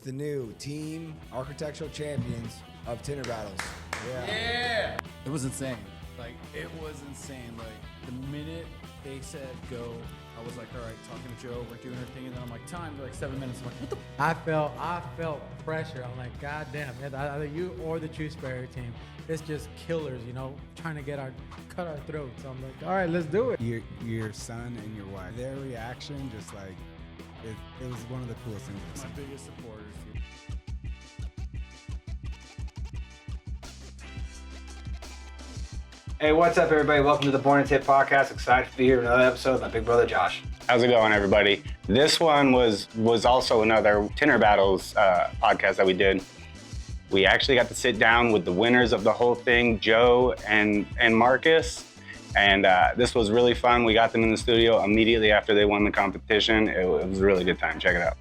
with the new team architectural champions of Tinter Battles. Yeah. It was insane. It was insane. The minute they said go, I was like, all right, talking to Joe, we're doing our thing, and then I'm like, time, they're like 7 minutes. I'm like, what the? I felt pressure. I'm like, God damn, either you or the True Sprayer team. It's just killers, trying to cut our throats. So I'm like, all right, let's do it. Your son and your wife, their reaction, just it was one of the coolest things I've My seen. biggest supporters. Hey, what's up, everybody? Welcome to the Born and Tip podcast. Excited to be here with another episode with my big brother, Josh. How's it going, everybody? This one was also another Tinter Battles podcast that we did. We actually got to sit down with the winners of the whole thing, Joe and Marcus, and this was really fun. We got them in the studio immediately after they won the competition. It was a really good time. Check it out.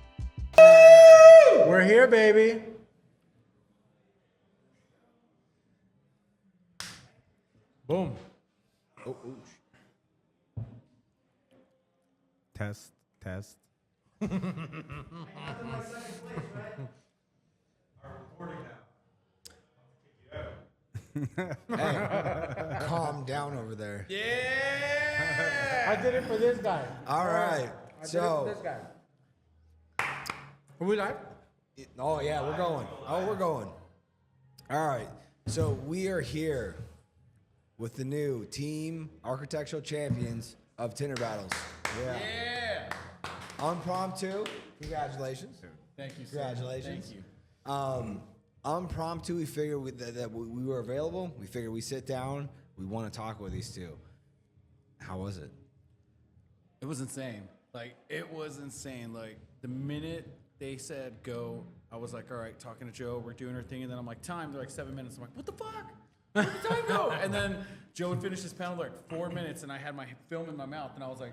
We're here, baby. Boom. Test. Hey, calm down over there. I did it for this guy. All right. I did it for this guy. Are we live? Oh yeah, we're going. We're going. All right. So we are here with the new team architectural champions of Tinter Battles. Yeah. Impromptu. Congratulations. Thank you, sir. Congratulations. Thank you. Impromptu. We figured that we were available. We figured we sit down. We want to talk with these two. How was it? It was insane. It was insane. The minute they said go, I was like, all right, talking to Joe, we're doing our thing, and then I'm like, time, they're like 7 minutes. I'm like, what the fuck? Where did time go? And then Joe would finish his panel 4 minutes, and I had my film in my mouth, and I was like,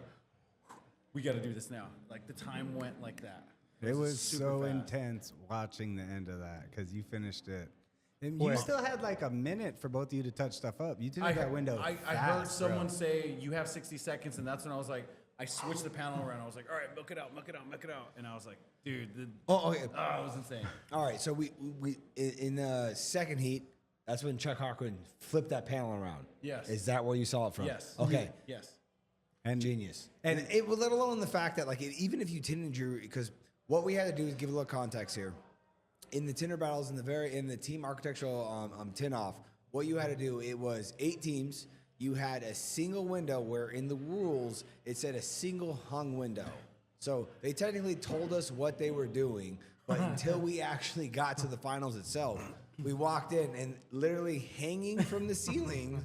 we got to do this now. The time went like that. It was super so fast. intense watching the end of that because you finished it. And Well- you still had a minute for both of you to touch stuff up. You did that window I fast, heard someone bro. say you have 60 seconds, and that's when I was like, I switched the panel around. I was like, all right, milk it out. And I was like, dude, it Okay. was insane. All right. So we in the second heat, that's when Chuck Harquin flipped that panel around. Yes. Is that where you saw it from? Yes. Okay. Yes. And Genius. And it, let alone the fact that even if you tinted because what we had to do is give a little context here. In the Tinter Battles, in the team architectural tin off, what you had to do, it was 8 teams. You had a single window where in the rules it said a single hung window. So they technically told us what they were doing, but until we actually got to the finals itself, we walked in and literally hanging from the ceiling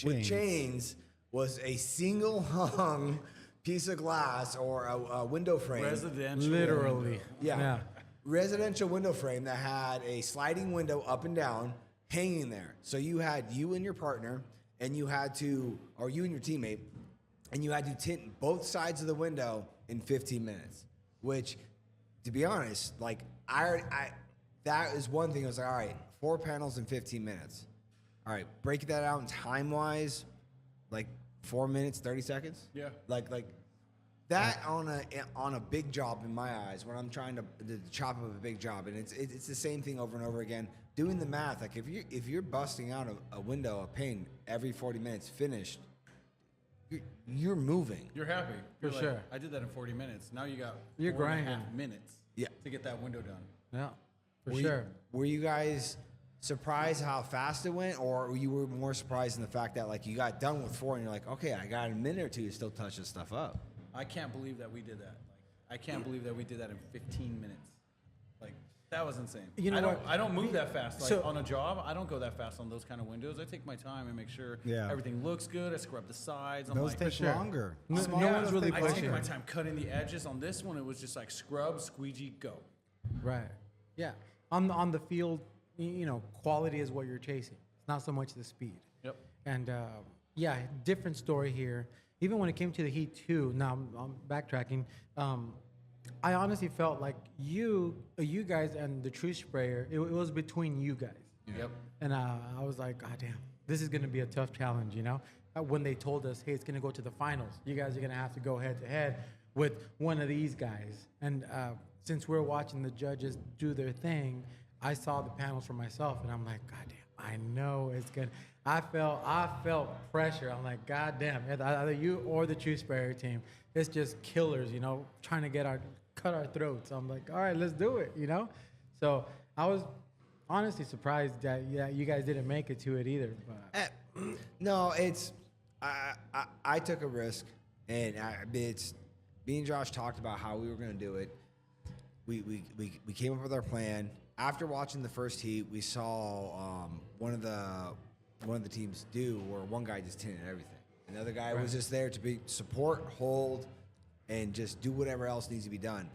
with chains was a single hung piece of glass or a window frame. Residential. Literally. Yeah. Residential window frame that had a sliding window up and down hanging there. So you had you and your partner, and you had to, or you and your teammate, and you had to tint both sides of the window in 15 minutes. Which, to be honest, that is one thing. I was like, all right, 4 panels in 15 minutes. All right, break that out in time-wise, 4 minutes, 30 seconds. Yeah. That on a big job in my eyes, when I'm trying to chop up a big job, and it's the same thing over and over again. Doing the math, if you're busting out a window, a pane every 40 minutes finished, you're moving. You're happy. For You're sure. I did that in 40 minutes. Now you got You're 4.5 grinding. minutes to get that window done. Yeah, for Were sure. Were you guys surprised how fast it went, or you were more surprised in the fact that you got done with 4 and you're like, okay, I got a minute or two to still touch this stuff up? I can't believe that we did that. I can't believe that we did that in 15 minutes. That was insane. You know what? I don't move that fast. So- On a job, I don't go that fast on those kind of windows. I take my time and make sure Yeah. everything looks good. I scrub the sides. those take sure. longer. No Small one's ones really take I pushing. take longer. my time cutting the edges. On this one, it was just scrub, squeegee, go. Right. Yeah. On the field, quality is what you're chasing. It's not so much the speed. Yep. And different story here. Even when it came to the Heat 2, now I'm backtracking. I honestly felt like you guys and the True Sprayer, it was between you guys. Yep. And I was like, God damn, this is going to be a tough challenge, When they told us, hey, it's going to go to the finals. You guys are going to have to go head to head with one of these guys. And since we're watching the judges do their thing, I saw the panels for myself, and I'm like, God damn, I know it's good. I felt pressure. I'm like, God damn, either you or the True Sprayer team, it's just killers, you know, trying to cut our throats. I'm like, all right, let's do it, you know. So I was honestly surprised that you guys didn't make it to it either. But No, it's I took a risk, and it's me and Josh talked about how we were going to do it. We came up with our plan. After watching the first heat, we saw one of the teams do where one guy just tinted everything. Another guy was just there to be support, hold, and just do whatever else needs to be done.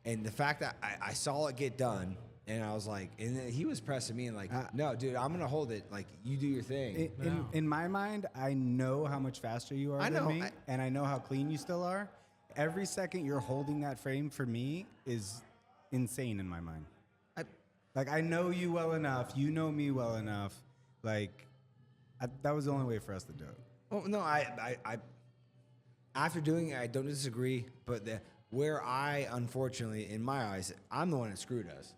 And the fact that I saw it get done, and I was like, and then he was pressing me and like, no, dude, I'm gonna hold it. Like, you do your thing. In my mind, I know how much faster you are than me, and I know how clean you still are. Every second you're holding that frame for me is insane in my mind. I know you well enough. You know me well enough. Like, that was the only way for us to do it. Oh no, I after doing it, I don't disagree, but where I unfortunately, in my eyes, I'm the one that screwed us.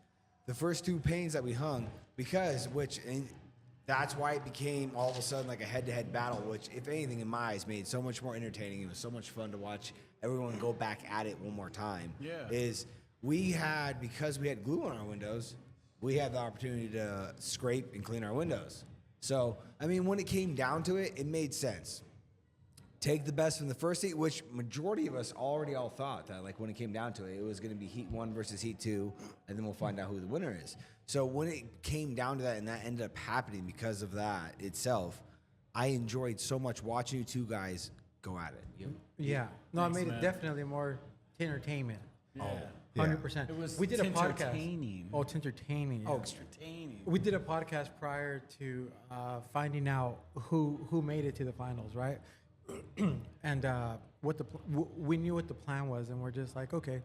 The first two panes that we hung, that's why it became all of a sudden like a head-to-head battle, which, if anything, in my eyes, made so much more entertaining. It was so much fun to watch everyone go back at it one more time. Yeah. Because we had glue on our windows, we had the opportunity to scrape and clean our windows. So, I mean, when it came down to it, it made sense. Take the best from the first heat, which majority of us already all thought that, like, when it came down to it, it was going to be heat 1 versus heat 2, and then we'll find out who the winner is. So when it came down to that, and that ended up happening because of that itself, I enjoyed so much watching you two guys go at it. yeah, no, Thanks, it made man. it definitely more entertainment. Yeah. 100%. It was we did a podcast. Tintertaining. Oh, Tintertaining. Yeah. Entertaining. We did a podcast prior to finding out who made it to the finals, right? And we knew what the plan was, and we're just like, okay,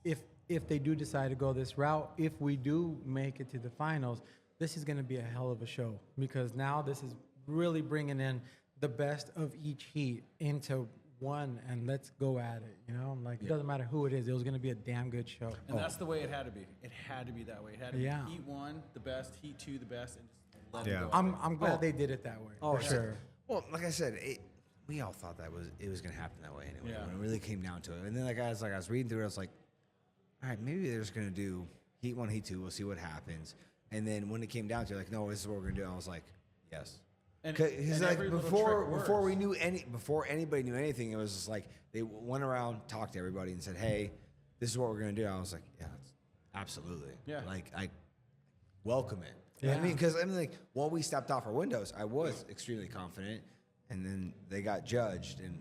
if they do decide to go this route, if we do make it to the finals, this is going to be a hell of a show, because now this is really bringing in the best of each heat into one, and let's go at it. You know, I'm like, it doesn't matter who it is. It was going to be a damn good show. And that's the way it had to be. It had to be that way. It had to be heat 1, the best, heat 2, the best, and just let it go. I'm glad they did it that way. For sure. Well, like I said, we all thought it was going to happen that way anyway. Yeah. When it really came down to it, and then I was reading through it, I was like, all right, maybe they're just going to do heat 1, heat 2. We'll see what happens. And then when it came down to it, like, no, this is what we're going to do. I was like, yes. Because like before anybody knew anything, it was just like they went around, talked to everybody, and said, "Hey, this is what we're gonna do." I was like, "Yeah, absolutely." Yeah. Like I welcome it. You know what I mean, because like when we stepped off our windows, I was extremely confident, and then they got judged, and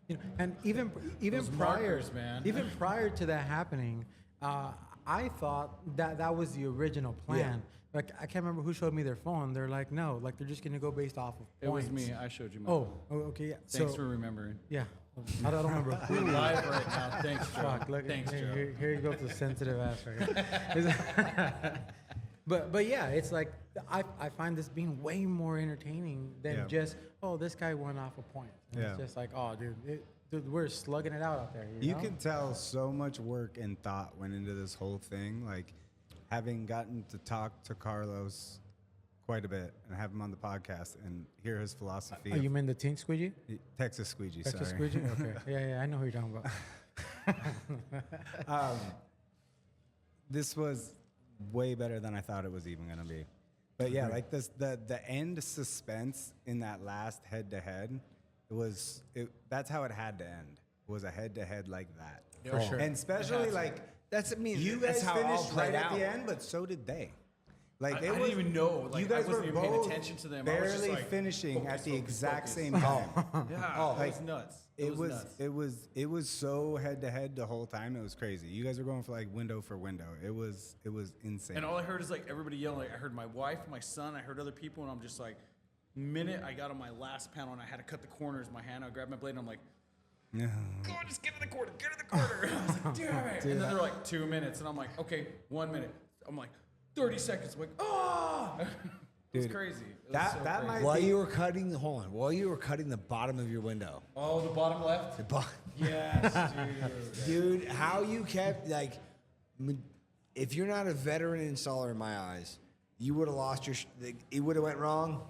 You know, and even Those prior, markers, man. even prior to that happening, I thought that was the original plan. Like, I can't remember who showed me their phone. They're like, no, like they're just gonna go based off of It was points. me. I showed you my Oh, okay. Yeah. Thanks so, for remembering. yeah. I don't remember. We're live right now. Thanks, Joe. Fuck, look, Thanks, Joe. here you go with the sensitive ass right here. But yeah, it's like I find this being way more entertaining than just, oh, this guy won off a point. And It's just like, oh, dude, we're slugging it out there. You know? can tell so much work and thought went into this whole thing. Like, having gotten to talk to Carlos quite a bit and have him on the podcast and hear his philosophy. Oh, you mean the Tint squeegee? Texas Squeegee, Texas sorry. squeegee? Okay. Yeah, I know who you're talking about. This was way better than I thought it was even gonna be. But yeah, like the end suspense in that last head-to-head, that's how it had to end. It was a head-to-head like that. For sure. And especially like you that's guys how it all finished played right at out. the end, but so did they. Like I didn't even know. Like, you guys I wasn't were even paying both attention to them. I was just barely like, finishing focus, at the focus, exact focus. same time. Yeah, it like, was nuts. It was so head to head the whole time. It was crazy. You guys were going for like window for window. It was insane. And all I heard is like everybody yelling. Like, I heard my wife, my son, I heard other people, and I'm just like, minute I got on my last panel and I had to cut the corners. My hand, I grabbed my blade and I'm like, No. go on, just get in the corner, get in the corner. I was like, damn it. And then they're like 2 minutes, and I'm like, okay, 1 minute. I'm like, 30 seconds. I'm like, oh, it was Dude, crazy. It was that- so that crazy. might- while you were cutting the bottom of your window, Oh, the bottom left. the bottom. Yes, dude. Dude, how you kept like if you're not a veteran installer in my eyes, you would have lost your. It would have went wrong.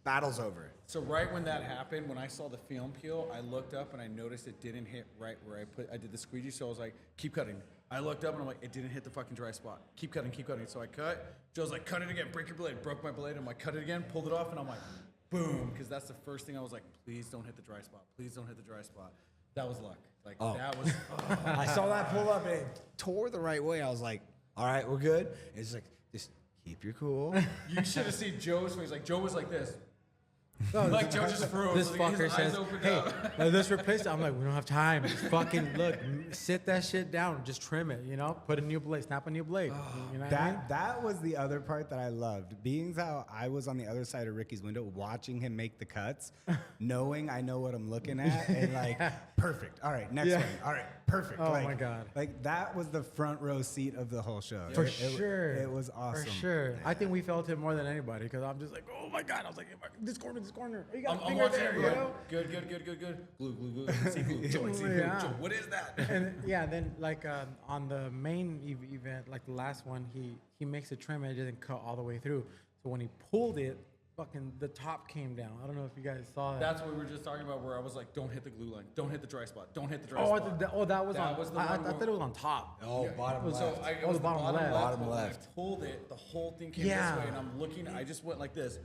Battle's over. So right when that happened, when I saw the film peel, I looked up and I noticed it didn't hit right where I did the squeegee. So I was like, keep cutting. I looked up and I'm like, it didn't hit the fucking dry spot. Keep cutting, keep cutting. So I cut. Joe's like, cut it again, break your blade. Broke my blade. I'm like, cut it again, pulled it off, and I'm like, boom, because that's the first thing I was like, please don't hit the dry spot. Please don't hit the dry spot. That was luck. Like that was. I saw that pull up and it tore the right way. I was like, all right, we're good. It's like, just keep your cool. You should have seen Joe's face. Like Joe was like this. No, Like Joe just froze. This Like, his fucker eyes says, opened "Hey, up. let's replace it." I'm like, "We don't have time. Just fucking look, sit that shit down. Just trim it. You know, put a new blade, snap a new blade. You know what I mean? That was the other part that I loved. Being how I was on the other side of Ricky's window, watching him make the cuts, knowing I know what I'm looking at, and like, perfect. All right, next Yeah. one. All right, perfect. Oh like, my God. Like that was the front row seat of the whole show. For sure. It was awesome. For sure. I think we felt it more than anybody because I'm just like, oh my God. I was like, this corner. You got a I'm finger watching there, it. you Going, know? good. Glue. See glue. Joe, see glue. Yeah. Joe, what is that? And yeah, then like on the main event, like the last one, he makes a trim and it didn't cut all the way through. So when he pulled it, fucking the top came down. I don't know if you guys saw that. That's what we were just talking about. Where I was like, don't hit the glue line. Don't hit the dry spot. Don't hit the dry Oh, spot. that was That on. was the I one thought where- it was on top. Oh, bottom left. So it Oh, was the bottom left. Bottom but when left. I pulled it, the whole thing came Yeah. this way, and I'm looking. I just went like this,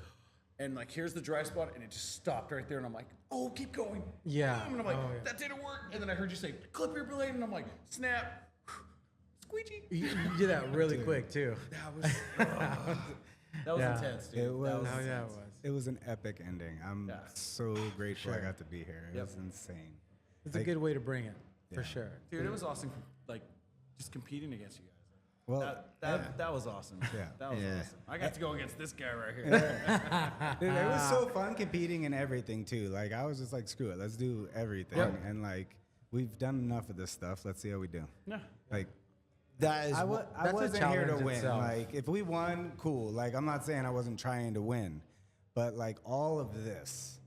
and like here's the dry spot, and it just stopped right there, and I'm like, oh, keep going. Yeah. And I'm like, Oh, yeah. that didn't work. And then I heard you say, clip your blade, and I'm like, snap, squeegee. You did that really quick too. That was that was Yeah. intense, dude. It was. That was Oh yeah, it intense. was. It was an epic ending. I'm Yeah. so grateful I Sure. got to be here. It Yep. was insane. It's a good way to bring it, for sure. Dude, it was awesome. Like just competing against you guys. Well, That was awesome. Yeah. That was Yeah. awesome. I got to go against this guy right here. dude, it was so fun competing in everything too. Like I was just like, screw it, let's do everything. Yep. And like we've done enough of this stuff. Let's see how we do. Yeah. Like That is. I that's a wasn't here to challenge win. itself. Like if we won, cool. Like I'm not saying I wasn't trying to win, but like all of this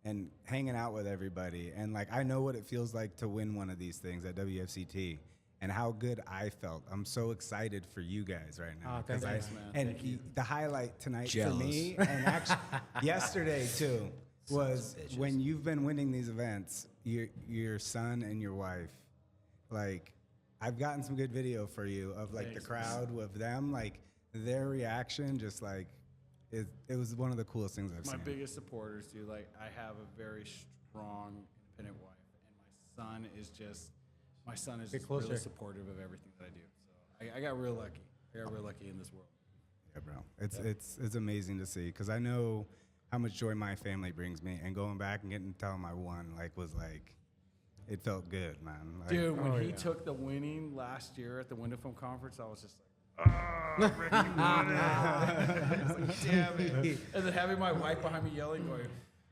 and hanging out with everybody and like I know what it feels like to win one of these things at WFCT and how good I felt. I'm so excited for you guys right now. Oh, thanks, 'cause man. And the highlight tonight Jealous. for me and actually yesterday too was when you've been winning these events, your son and your wife, like I've gotten some good video for you of like Thanks, the crowd with them, like their reaction, just like it was one of the coolest things I've My seen. biggest supporters, dude. Like, I have a very strong, independent wife, and my son is just closer. really supportive of everything that I do. So I got real lucky. I got real lucky in this world. Yeah, bro. It's amazing to see because I know how much joy my family brings me, and going back and getting to tell them I won was like it felt good, man. Like, Dude, when Oh, he yeah. took the winning last year at the Window Film Conference, I was just like, oh, Ricky won it. I was like, damn it. And then having my wife behind me yelling, going,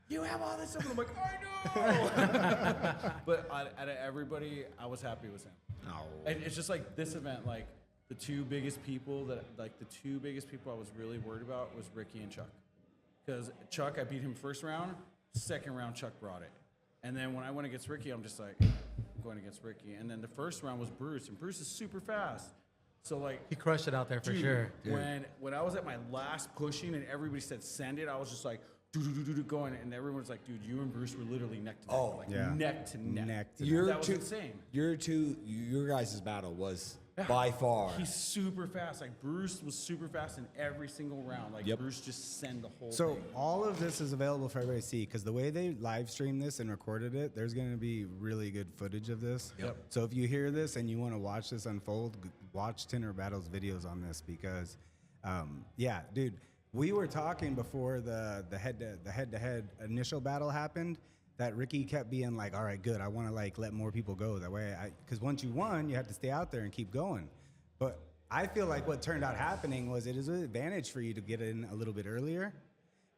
you have all this stuff. And I'm like, I know. But out of everybody, I was happy with him. And it's just like this event, like the two biggest people I was really worried about was Ricky and Chuck. Because Chuck, I beat him first round. Second round, Chuck brought it. And then when I went against Ricky, I'm just like, I'm going against Ricky. And then the first round was Bruce, and Bruce is super fast. So like, He crushed it out there for dude, sure. when I was at my last pushing and everybody said send it, I was just like do going, and everyone was like, dude, you and Bruce were literally neck to neck, like yeah. neck to neck. Neck to That was insane. Your guys' battle was by far. He's super fast. Like Bruce was super fast in every single round. Like Yep. Bruce just send the whole So thing. all of this is available for everybody to see because the way they live streamed this and recorded it, there's going to be really good footage of this. Yep. So if you hear this and you want to watch this unfold, watch Tinter Battles videos on this because, yeah, dude, we were talking before the head-to-head initial battle happened that Ricky kept being like, all right, good, I want to like let more people go that way. Because once you won, you have to stay out there and keep going. But I feel like what turned out happening was it is an advantage for you to get in a little bit earlier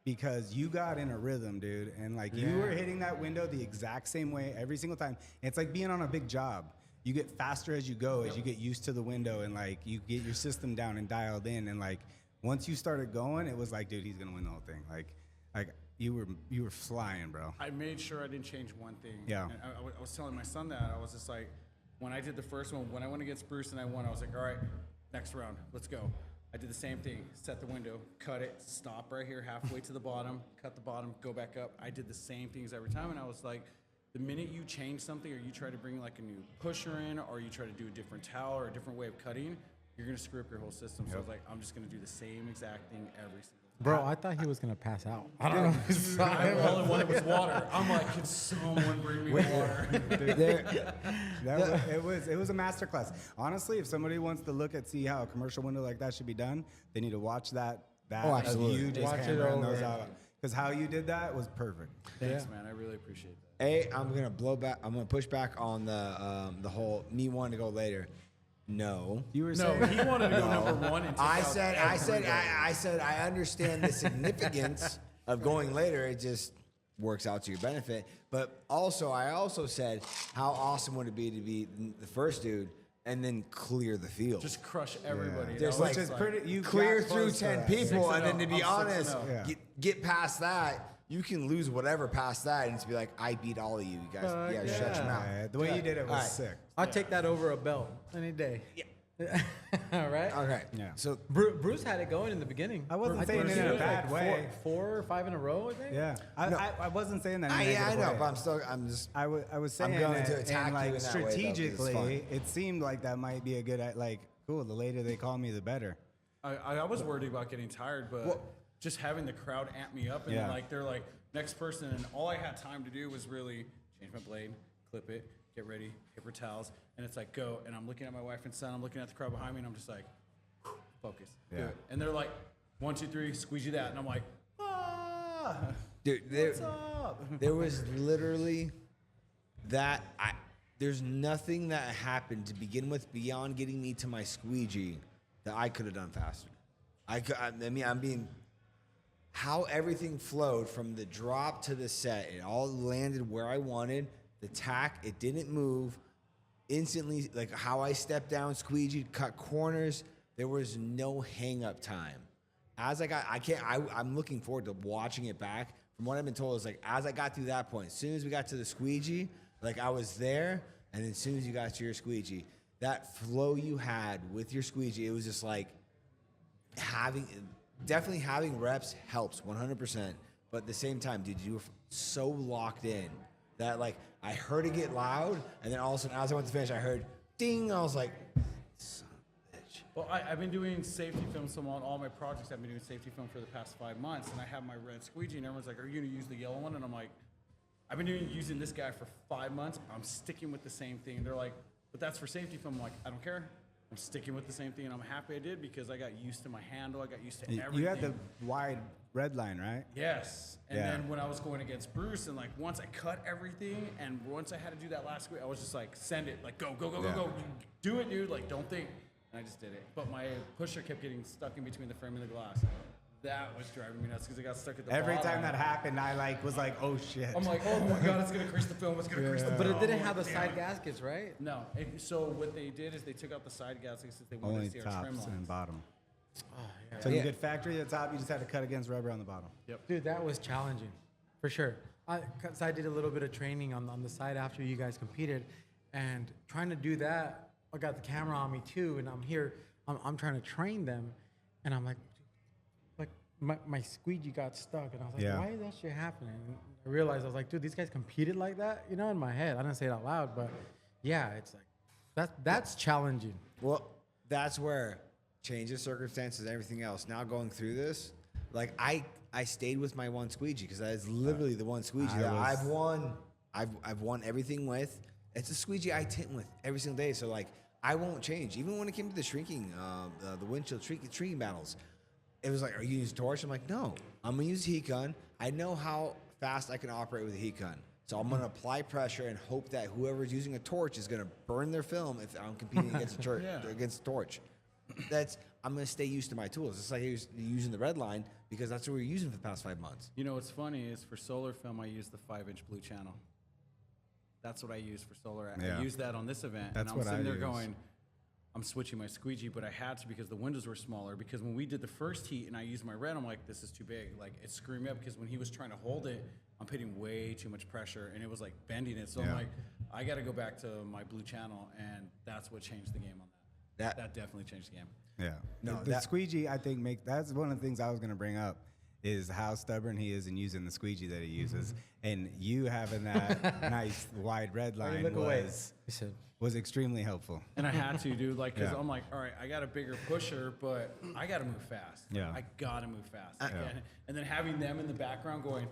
because you got in a rhythm, dude. And like you were hitting that window the exact same way every single time. And it's like being on a big job. You get faster as you go, as you get used to the window and like you get your system down and dialed in. And like once you started going, it was like, dude, he's gonna win the whole thing. Like you were flying, bro. I made sure I didn't change one thing. Yeah. And I was telling my son that. I was just like, when I did the first one, when I went against Bruce and I won, I was like, all right, next round, let's go. I did the same thing, set the window, cut it, stop right here halfway to the bottom, cut the bottom, go back up. I did the same things every time, and I was like, the minute you change something or you try to bring like a new pusher in or you try to do a different towel or a different way of cutting, you're gonna screw up your whole system. So I was like, I'm just gonna do the same exact thing every single time. Bro, I thought he was gonna pass out. I don't know. All I wanted was water. I'm like, can someone bring me water? It was a masterclass. Honestly, if somebody wants to see how a commercial window like that should be done, they need to watch that. Oh, absolutely. Of you just Watch it hammering over. those out. Because how you did that was perfect. Thanks, man. I really appreciate that. I'm gonna push back on the whole me wanting to go later. No. You were No, saying he wanted to go number one and take I out said everybody. I understand the significance of going later. It just works out to your benefit. But also, I also said how awesome would it be to be the first dude and then clear the field. Just crush everybody. There's That like- was which is pretty. You Clear got through close to 10 that. people, 6-0. and then to be I'm honest, 6-0. Yeah. get past that. You can lose whatever past that, and it's be like, I beat all of you. You guys, shut your mouth. Yeah, the way you did it was All right. sick. I'd take that over a belt any day. Yeah. All right. Okay. Yeah. So Bruce had it going in the beginning. I wasn't think saying it he in a was like bad way. Four or five in a row, I think. Yeah, I wasn't saying that. In a yeah, I negative know, way. but I'm just. I was saying I'm going that, to attack and you like in that way, though, 'cause it's strategically, fun. it seemed like that might be a good like. Cool. The later they call me, the better. I was worried about getting tired, but just having the crowd amp me up and Yeah. like they're like next person, and all I had time to do was really change my blade, clip it, get ready, paper towels, and it's like go. And I'm looking at my wife and son, I'm looking at the crowd behind me, and I'm just like, focus, do Yeah. it. And they're like, 1, 2, 3, squeegee that, and I'm like, ah, Dude, what's up? there was literally that. There's nothing that happened to begin with beyond getting me to my squeegee that I could have done faster. I'm being. How everything flowed from the drop to the set, it all landed where I wanted. The tack, it didn't move instantly. Like how I stepped down, squeegee, cut corners. There was no hang up time. I'm looking forward to watching it back. From what I've been told, is like as I got through that point, as soon as we got to the squeegee, like I was there, and then as soon as you got to your squeegee, that flow you had with your squeegee, it was just like definitely having reps helps 100%. But at the same time, dude, you were so locked in that like I heard it get loud, and then all of a sudden, as I went to finish, I heard ding. I was like, son of a bitch. Well, I've been doing safety film, so on all my projects, I've been doing safety film for the past 5 months, and I have my red squeegee, and everyone's like, are you gonna use the yellow one? And I'm like, I've been using this guy for 5 months. I'm sticking with the same thing. They're like, but that's for safety film. I'm like, I don't care. I'm sticking with the same thing, and I'm happy I did because I got used to my handle. I got used to everything. You had the wide red line, right? Yes. And Yeah. then when I was going against Bruce, and like once I cut everything, and once I had to do that last week, I was just like, send it, like go, go, go, Yeah. go, go, do it, dude. Like don't think. And I just did it. But my pusher kept getting stuck in between the frame and the glass. That was driving me nuts because it got stuck at the Every bottom. time that happened, I like was like, oh shit. I'm like, oh my god, it's gonna crease the film. It's gonna crease the film. But it didn't I'm have the like, side damn it. gaskets, right? No. So what they did is they took out the side gaskets since they wanted only to see our trim tops lines. and bottom. Oh, yeah. So you get factory at the top, you just had to cut against rubber on the bottom. Dude, that was challenging, for sure. Cause I did a little bit of training on the side after you guys competed, and trying to do that, I got the camera on me too, and I'm here, I'm trying to train them, and I'm like my squeegee got stuck, and I was like, Yeah. why is that shit happening? And I realized, I was like, dude, these guys competed like that? You know, in my head. I didn't say it out loud, but yeah, it's like, that's challenging. Well, that's where changes, circumstances, everything else. Now going through this, like I stayed with my one squeegee because that is literally the one squeegee that I've won. I've won everything with. It's a squeegee I tint with every single day. So like I won't change. Even when it came to the shrinking, the windshield shrinking battles, it was like, are you using torch? I'm like, no, I'm gonna use a heat gun. I know how fast I can operate with a heat gun. So I'm gonna apply pressure and hope that whoever's using a torch is gonna burn their film if I'm competing against against a torch. I'm gonna stay used to my tools. It's like using the red line because that's what we're using for the past 5 months. You know what's funny is for solar film, I use the 5-inch blue channel. That's what I use for solar. Yeah. I use that on this event. That's and I'm what sitting I there use. going, I'm switching my squeegee, but I had to because the windows were smaller. Because when we did the first heat and I used my red, I'm like, this is too big. Like, it's screwing me up because when he was trying to hold it, I'm putting way too much pressure and it was like bending it. So I'm Yeah. like, I got to go back to my blue channel, and that's what changed the game on that. That definitely changed the game. Yeah. No, the that- squeegee, I think, that's one of the things I was going to bring up is how stubborn he is in using the squeegee that he uses. And you having that nice wide red line look away. was extremely helpful. And I had to, dude, like, because Yeah. I'm like, all right, I got a bigger pusher, but I got to move fast. Yeah. I got to move fast. And then having them in the background going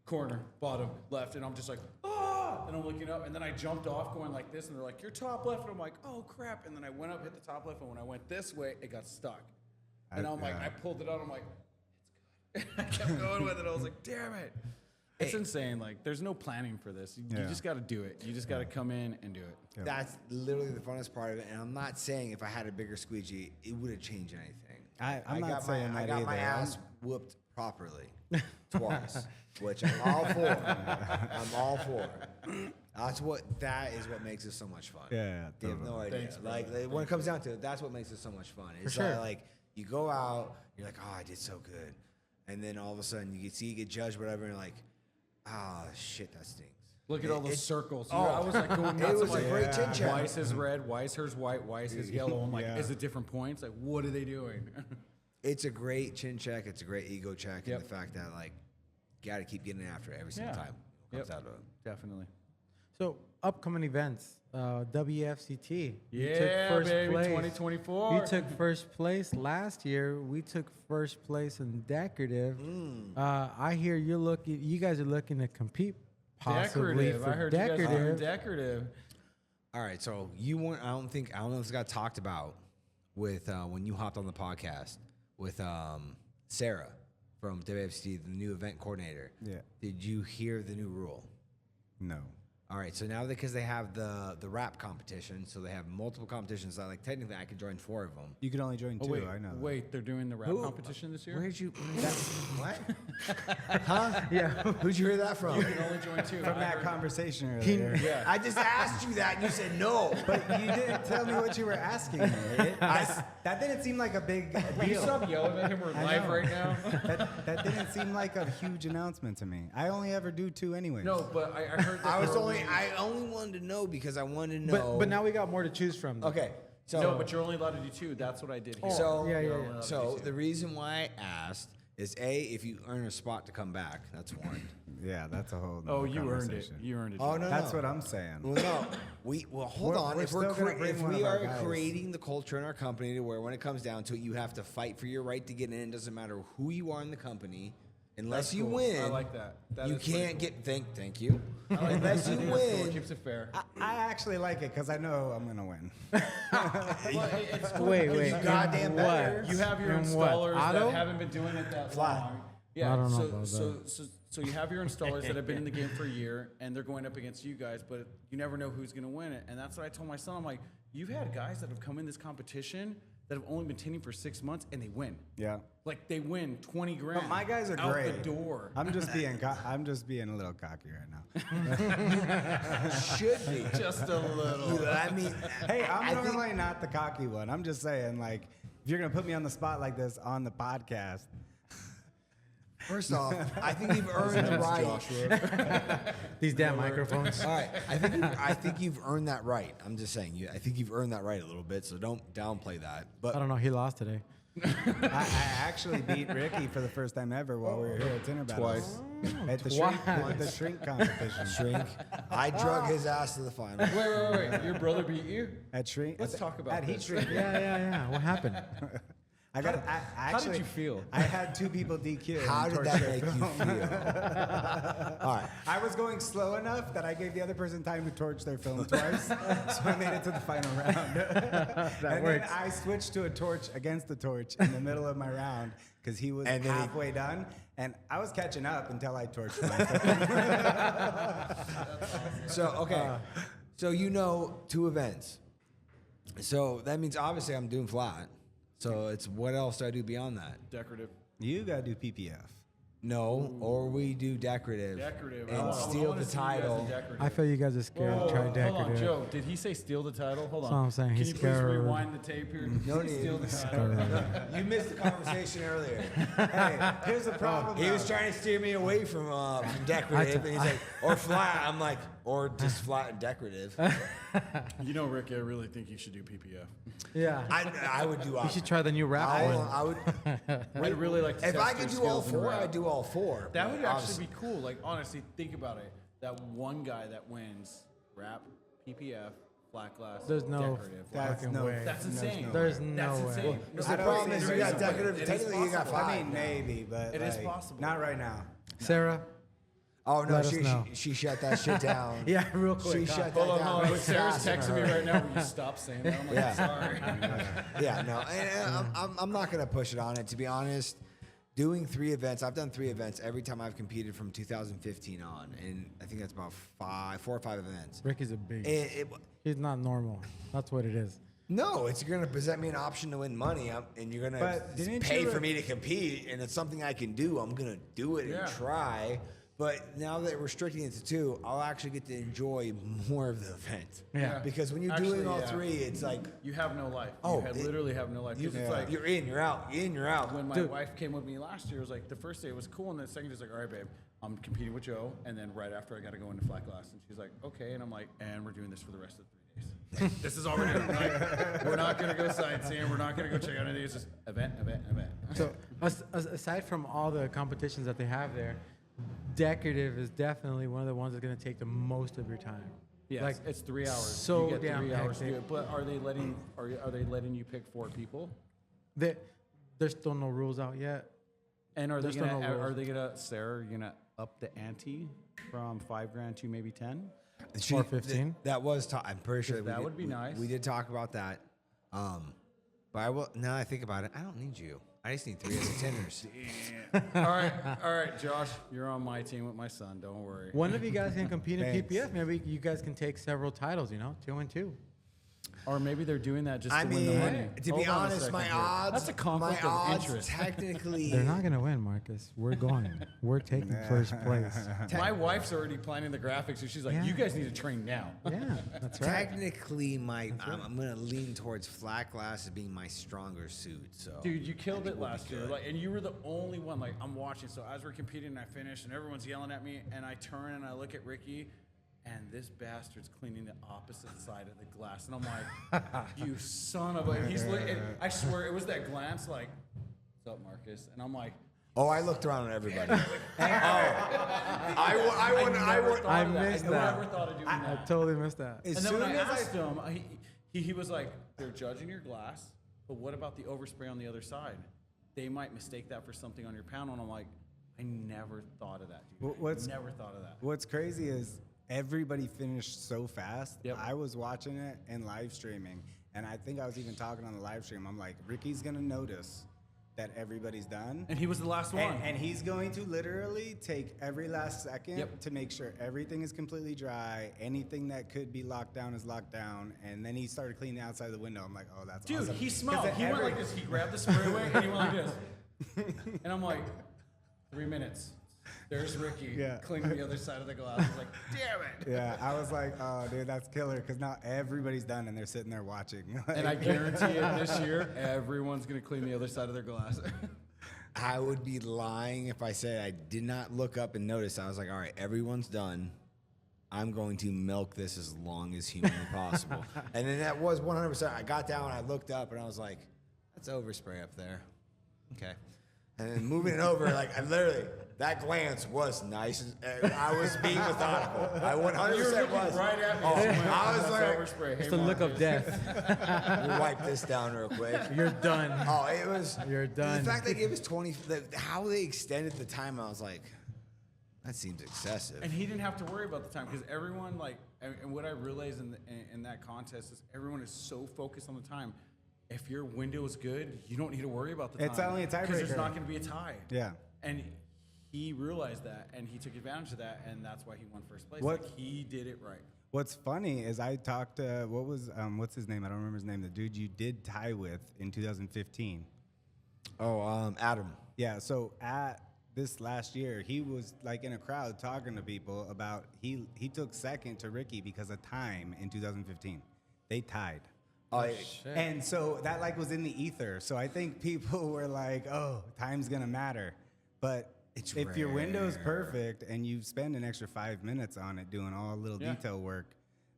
corner, bottom, left, and I'm just like, ah! And I'm looking up, and then I jumped off going like this, and they're like, you're top left. And I'm like, oh, crap. And then I went up, hit the top left, and when I went this way, it got stuck. And I'm like, I pulled it out. I'm like, it's good. I kept going with it. I was like, damn it. It's insane. Like, there's no planning for this. You just got to do it. You just got to come in and do it. Yep. That's literally the funnest part of it. And I'm not saying if I had a bigger squeegee, it would have changed anything. I'm not saying that I got my either. ass whooped properly twice, which I'm all for. I'm all for. That is what makes it so much fun. Yeah, You have no totally. idea. Thanks, bro. like when it comes down to it, that's what makes it so much fun. It's sure. like you go out, you're like, oh, I did so good, and then all of a sudden you get judged, whatever, and you're like, ah, shit, that stinks. Look at all those It's- circles. oh, I was like going nuts. it was I'm a like, great chin check. Why is his red? Why is hers white? Why is his yellow? I'm like, Yeah. is it different points? Like, what are they doing? It's a great chin check. It's a great ego check, Yep. and the fact that like you got to keep getting after it every single Yeah. time it comes out of it. Definitely. So upcoming events, WFCT. You Yeah, baby, 2024. You took first place last year. We took first place in decorative. I hear you guys are looking to compete possibly Decorative. for I heard you guys are decorative. decorative. All right, so you weren't. I don't know if this got talked about with when you hopped on the podcast with Sarah from WFC, the new event coordinator. Yeah. Did you hear the new rule? No. All right, so now because they have the rap competition, so they have multiple competitions. So like technically, I could join 4 of them. You can only join 2, Wait, I know that. wait, they're doing the rap Who- competition this year? Where'd you? What? Huh? Yeah. Who'd you hear that from? You can only join 2. From I that heard- conversation earlier. Yeah. I just asked you that, and you said no. But you didn't tell me what you were asking me. That didn't seem like a big Can you deal. stop yelling at him? We're I live know. right now. That didn't seem like a huge announcement to me. I only ever do 2 anyways. No, but I heard that I only wanted to know because I wanted to know. But now we got more to choose from. though. okay. So No, but you're only allowed to do 2. That's what I did here. So, Yeah, yeah, You're yeah. only allowed to so do 2. the reason why I asked is if you earn a spot to come back, that's one. Yeah, that's a whole. Oh, nother you earned it. conversation. You earned it. Oh, John. no. That's what I'm saying. Well, no, hold on. We're If we're still gonna bring if one we of our are guys. creating the culture in our company to where when it comes down to it, you have to fight for your right to get in. It doesn't matter who you are in the company. Unless That's you cool. win, I like that. That you is pretty can't cool. get. Thank you. Unless you I think that's cool. It win, keeps it fair. I actually like it because I know I'm gonna win. Well, it's cool Wait, because wait. you in goddamn what? better. You have your In what? installers Auto? that haven't been doing it that Flat. long. Yeah, I don't know so, about so you have your installers that have been in the game for a year, and they're going up against you guys, but you never know who's going to win it. And that's what I told my son. I'm like, you've had guys that have come in this competition that have only been tinting for 6 months, and they win. Yeah. Like, they win 20 grand. But my guys are out great. the door. I'm just being a little cocky right now. should be. Just a little. Dude, I mean, Hey, I'm I think- normally not the cocky one. I'm just saying, like, if you're gonna put me on the spot like this on the podcast, First off, I think you've earned the right. These damn microphones. All right, I think you've earned that right. I'm just saying, I think you've earned that right a little bit. So don't downplay that. I But don't know. He lost today. I actually beat Ricky for the first time ever while we were here at Tinter Battles. At the shrink competition. shrink, I drug his ass to the final. Wait. Your brother beat you? At shrink. Let's talk about at heat this. shrink. Yeah. What happened? I got. I How did actually, you feel? I had 2 people DQ. How and did torched that their make you film. feel? All right. I was going slow enough that I gave the other person time to torch their film twice, so I made it to the final round. And works. then I switched to a torch against the torch in the middle of my round because he was And then he- halfway done, and I was catching up until I torched him. So okay, so 2 events. So that means obviously I'm doing flat. So it's what else do I do beyond that? Decorative. You gotta do PPF. No, or we do decorative. Decorative. And I steal wanna the see you guys in title. decorative. I feel you guys are scared to try Hold on, decorative. Joe. Did he say steal the title? Hold on. That's what I'm saying. Can He's you please scared. rewind the tape here? No need. Steal the title. You missed the conversation earlier. Hey, here's the problem. He was though. trying to steer me away from decorative, and he's like, or flat. I'm like, or just flat and decorative. You know, Rick, I really think you should do PPF. Yeah. I would do. You should try the new rap one. I would. I'd really like to If test I your could do all skills in 4, rap. I'd do all 4. That would Obviously. actually be cool. Like, honestly, think about it. That one guy that wins rap, PPF, flat glass, There's no decorative. fucking way. That's insane. There's no That's way. insane. The I don't problem see is there you got is a way. decorative. It is Technically, you got possible. 5. I mean, maybe, but It is like, possible. Not right now. Sarah? Oh no, Let us know. she shut that shit down. Yeah, real quick. She shut that Hold on, down. hold on. really Sarah's fast in texting me her. right now. Will you stop saying that? I'm like, Yeah. sorry. Yeah, no, and I'm not gonna push it on it. To be honest, doing 3 events, I've done 3 events every time I've competed from 2015 on, and I think that's about 4 or 5 events. Ricky's a beast. It, He's not normal. That's what it is. no, it's gonna present me an option to win money, and you're gonna But didn't pay you for me to compete, and it's something I can do. I'm gonna do it Yeah. and try. But now that we're restricting it to 2, I'll actually get to enjoy more of the event. Yeah. Because when you're Actually, doing all yeah. 3, it's like You have no life. Oh, You literally have no life. 'Cause you, it's like, you're in, you're out, you're in, you're out. when my Dude. wife came with me last year, it was like the first day it was cool, and the second day it's like, all right, babe, I'm competing with Joe, and then right after I got to go into flat glass, and she's like, okay, and I'm like, and we're doing this for the rest of the 3 days. This is all we're doing. Like, we're not gonna go sightseeing. We're not gonna go check out anything. It's just event. So, aside from all the competitions that they have there, decorative is definitely one of the ones that's going to take the most of your time. Yeah, Like, it's 3 hours. so you get damn 3 hours to do hectic. it. But are they letting you pick 4 people? There's still no rules out yet. And are they There's still gonna no rules. are they gonna Sarah? Are you gonna up the ante from $5,000 to maybe 10? Or 15? That was. I'm pretty sure That would be nice. We did talk about that. But I will. Now that I think about it, I don't need you. I just need 3 other tenders. all right, Josh, you're on my team with my son. Don't worry. One of you guys can compete in Thanks. PPF. Maybe you guys can take several titles, 2 and 2. Or maybe they're doing that just I to win the mean, money. to Hold be on a honest, second my here. odds. That's a conflict my of odds interest. Technically, They're not going to win, Marcus. We're going. We're taking first place. My wife's already planning the graphics, and she's like, Yeah. "You guys need to train now." Yeah, that's right. Technically, I'm gonna lean towards flat glass as being my stronger suit. So, Dude, you killed it last year. Like, and you were the only one. Like, I'm watching. So as we're competing, and I finish, and everyone's yelling at me, and I turn and I look at Ricky, and this bastard's cleaning the opposite side of the glass, and I'm like, "You son of a!" And he's looking. I swear, it was that glance, like, "What's up, Marcus?" And I'm like, oh, I looked around at everybody. I missed I that. never thought of doing I that. totally missed that. As And then soon when I as asked him, he was like, "They're judging your glass, but what about the overspray on the other side? They might mistake that for something on your panel." And I'm like, I never thought of that, dude. Never thought of that. What's crazy is everybody finished so fast. Yep. I was watching it and live streaming, and I think I was even talking on the live stream. I'm like, Ricky's gonna notice that everybody's done. And he was the last one. And he's going to literally take every last second Yep. to make sure everything is completely dry. Anything that could be locked down is locked down. And then he started cleaning the outside of the window. I'm like, oh, that's Dude, awesome. he 'Cause smelled. then He went like this. He grabbed the spray away and he went like this. And I'm like, 3 minutes. There's Ricky Yeah. cleaning the other side of the glass. I was like, damn it. Yeah, I was like, oh, dude, that's killer. Because now everybody's done and they're sitting there watching. And I guarantee it this year, everyone's going to clean the other side of their glass. I would be lying if I said I did not look up and notice. I was like, all right, everyone's done. I'm going to milk this as long as humanly possible. And then that was 100%. I got down, I looked up, and I was like, that's overspray up there. Okay. And then moving it over, like, I literally, that glance was nice. I was being methodical. I 100% was. right at me. Oh, She went, I was "That's like, overspray." It's Hey, the look of Marcus. death. we'll wipe this down real quick. You're done. Oh, it was. You're done. The fact they gave us 20, how they extended the time, I was like, that seems excessive. And he didn't have to worry about the time because everyone, like, and what I realized in that contest is everyone is so focused on the time. If your window is good, you don't need to worry about the time. It's only a because there's tiebreaker. not going to be a tie. Yeah. And he realized that, and he took advantage of that, and that's why he won first place. What- Like, he did it right. What's funny is I talked to, what's his name? I don't remember his name. The dude you did tie with in 2015. Adam. Yeah, so at this last year, he was like in a crowd talking to people about he took second to Ricky because of time in 2015. They tied. And so that like was in the ether. So I think people were like, oh, time's gonna matter. But if your window's perfect and you spend an extra 5 minutes on it doing all little detail work,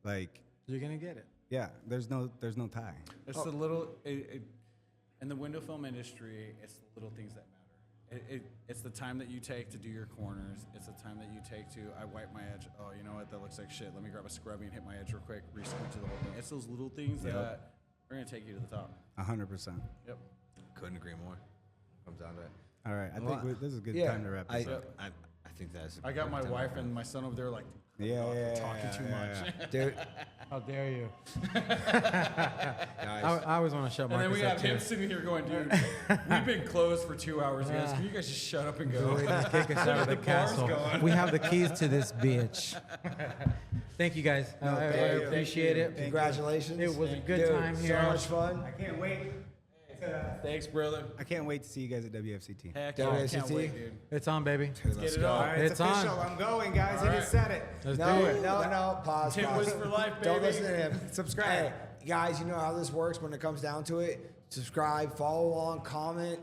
like You're gonna get it. yeah, there's no tie. It's the little, in the window film industry, it's the little things that matter. It's the time that you take to do your corners. It's the time that you take to, I wipe my edge. Oh, you know what? That looks like shit. Let me grab a scrubby and hit my edge real quick. Re-squeeze to the whole thing. It's those little things that are going to take you to the top. 100%. Yep. Couldn't agree more. Comes down to it. All right, I Well, think this is a good yeah, time to wrap this up. I think that's. I got my perfect time wife to wrap and my son over there like, Yeah, talking too much. Dude, How dare you? guys. I always want to shut And then Marcus we up have too. him sitting here going, dude, we've been closed for 2 hours, guys. Can you guys just shut up and go? Just kick us out of the bar's castle. going. We have the keys to this bitch. Thank you guys. I thank you. appreciate it. Congratulations. It was a good Dude, time here. So much fun. I can't wait. Thanks, brother. I can't wait to see you guys at WFCT. Heck yeah, I can't WSCT? wait, dude. It's on, baby. Let's get it All on. right, It's on. official. I'm going, guys. He All just right. said it. Let's No, do it. no, pause. Tim pause. was for life, Don't baby. listen to him. Subscribe. Hey, guys, you know how this works when it comes down to it. Subscribe, follow along, comment,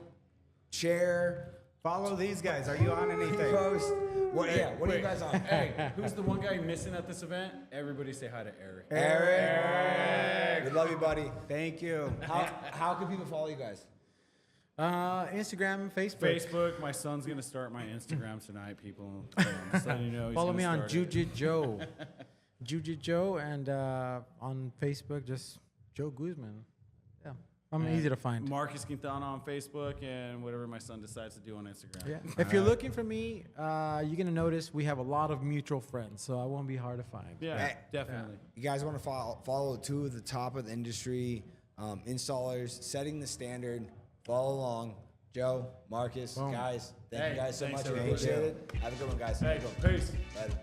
share, Follow these guys. Are you on anything? post. What are you Wait. guys on? Hey, who's the one guy missing at this event? Everybody say hi to Eric. Eric. We love you, buddy. Thank you. How can people follow you guys? Instagram, Facebook. Facebook. My son's gonna start my Instagram tonight, people. Just letting you know. he's Follow gonna me on start it. Juju Joe. Juju Joe, and on Facebook, just Joe Guzman. Yeah, I'm And easy to find. Marcus Quintana on Facebook and whatever my son decides to do on Instagram. Yeah. If you're looking for me, you're gonna notice we have a lot of mutual friends, so I won't be hard to find. Yeah, Hey. definitely. You guys want to follow two of the top of the industry installers, setting the standard. Follow along. Joe, Marcus, Boom. guys, thank Hey, you guys so thanks, much. We everybody. appreciate it. Have a good one, guys. Hey, peace. Later.